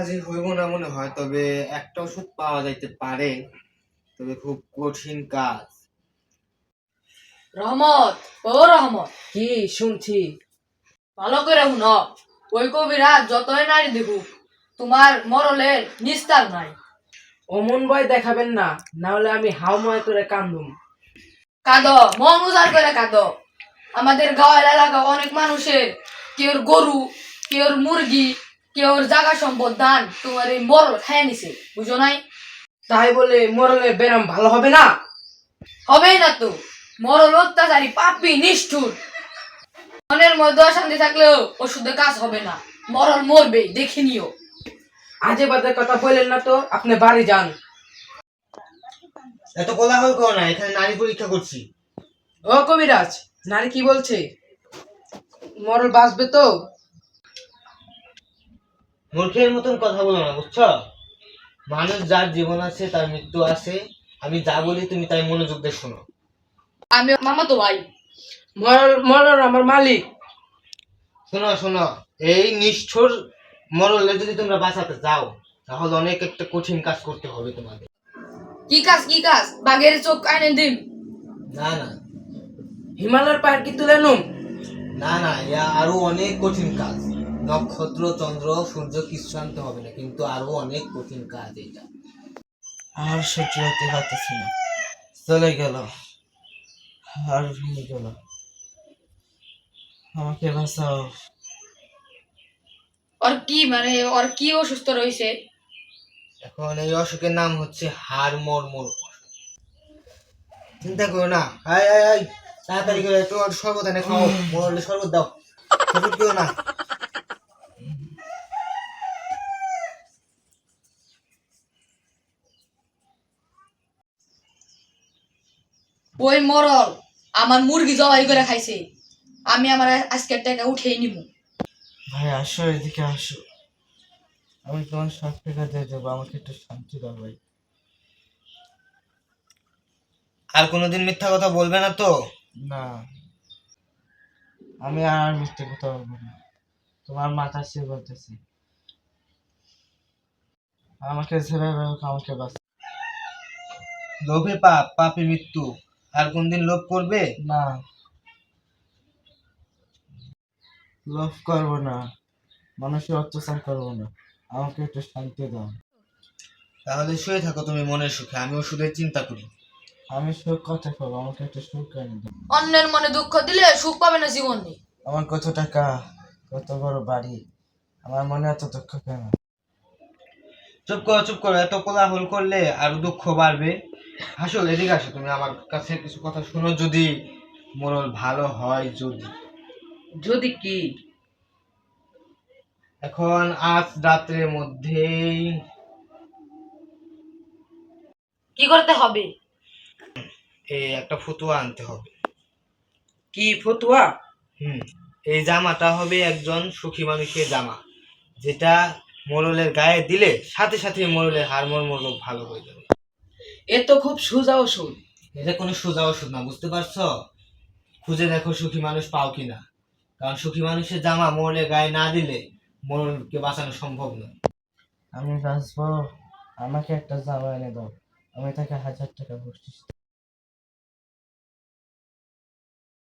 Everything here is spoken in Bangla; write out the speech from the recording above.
কাজে হইব না মনে হয়, তবে একটা ওষুধ পাওয়া যাইতে পারে, তবে খুব কঠিন কাজ। রহমত, ও রহমত, কি শুনছি? ভালো করে শুনো। ওই কবিরাজ যতই নারী দেখুক, তোমার মরলের নিস্তার নাই। অমন ভয় দেখাবেন না, না হলে আমি হাউমায় করে কান্দুম। কাঁদো, মন উজাড় করে কাঁদো। আমাদের গাঁয়ের এলাকা অনেক মানুষের কেউ গরু, কেউ মুরগি, কেউ জাগা সম্পদ ধান তোমার এই মরল খায় নিছে, বুঝো নাই? তাই বলে মরলে ব্যায়াম ভালো হবে না? হবেই না তো। মরল অত্যাচারী, পাপী, নিষ্ঠুর। মনের মধ্যে অশান্তি থাকলেও ওষুধে কাজ হবে না। মরল মরবে, দেখে নিও। আজে বাজে কথা বললেন না তো, আপনি বাড়ি যান। এত কোলাহল করো না, এখানে নারী পরীক্ষা করছি। ও কবিরাজ, নারী কি বলছে? মরল বাঁচবে তো? মূর্খের মতন কথা বলো না, বুঝছো? মানুষ যার জীবন আছে তার মৃত্যু আছে। আমি যা বলি তুমি তাই মনোযোগ দিয়ে শোনো। আমি মামাতো ভাই। মরল আমার মালিক। শোনো শোনো, এই নিষ্ঠুর মরলে যদি তোমরা বাঁচাতে চাও, তাহলে অনেক একটা কঠিন কাজ করতে হবে তোমাদের। কি কাজ, কি কাজ? বাঘের চোখ আইনে দিন? না না হিমালয়ের পাহাড় কি তুলে নুম? না না, ইয়া আরো অনেক কঠিন কাজ। নক্ষত্র, চন্দ্র, সূর্য কিছু আনতে হবে না, কিন্তু আরো অনেক কঠিন কাজ এটা। আর সহ্য হতে পারতেছি না, চলে গেল, আর ভেঙে গেল। আমাকে বাঁচাও। ওর কি মানে, ওর কি অসুস্থ রয়েছে? এখন এই অসুখের নাম হচ্ছে হাড় অসুখ। চিন্তা করো না, আয় আয় আয়, তাড়াতাড়ি করে একটু শরবত এনে খাও, মরলে শরবত দাও, শরবত দিও না। ওই মরল আমার মুরগি জবাই করে খাইছে। আমি আমার আজকের টাকা উঠেই নিব। ভাই আসো, এদিকে আসো, আমি তোমার 60 টাকা দিয়ে দেবো, আমাকে একটু শান্তি দাও ভাই। আর কোনোদিন মিথ্যা কথা বলবে না তো? না, আমি আর মিথ্যা কথা বলবো না, তোমার মাথা সে বলতেছি। আমাকে যেভাবে হোক আমাকে বাঁচ। লোভে পাপ, পাপে মৃত্যু। আর কোনদিন লোভ করবে না? লোভ করবো না, মানুষের অত্যাচার করবো না, আমাকে একটু শান্তি দাও। তাহলে শুয়ে থাকো তুমি মনের সুখে, আমি ওষুধের চিন্তা করি। আমি সুখ কথা পাবো, আমাকে একটু সুখ এনে দাও। অন্যের মনে দুঃখ দিলে সুখ পাবে না জীবনে। আমার কত টাকা, কত বড় বাড়ি, আমার মনে এত দুঃখ কেন? চুপ করো চুপ করো, এত কোলাহল করলে আরো দুঃখ বাড়বে। আসলে এদিকে আসো, তুমি আমার কাছে কিছু কথা শোনো। যদি মরল ভালো হয়, যদি যদি কি? এখন আজ রাত্রের মধ্যেই কি করতে হবে? এই একটা ফতুয়া আনতে হবে। কি ফতুয়া? হুম, এই জামাটা হবে একজন সুখী মানুষের জামা, যেটা মোড়লের গায়ে দিলে সাথে সাথে মোড়লের হাড়মর্ম রোগ ভালো হয়ে যাবে। এ তো খুব সোজা ওষুধ। এটা কোনো সোজা ওষুধ না, বুঝতে পারছো? খুঁজে দেখো সুখী মানুষ পাও কিনা, কারণ সুখী মানুষের জামা মোড়লের গায়ে না দিলে মোড়লকে বাঁচানো সম্ভব নয়। আমি বাঁচবো, আমাকে একটা জামা এনে দাও, আমি তাকে 1000 টাকা বকশিশ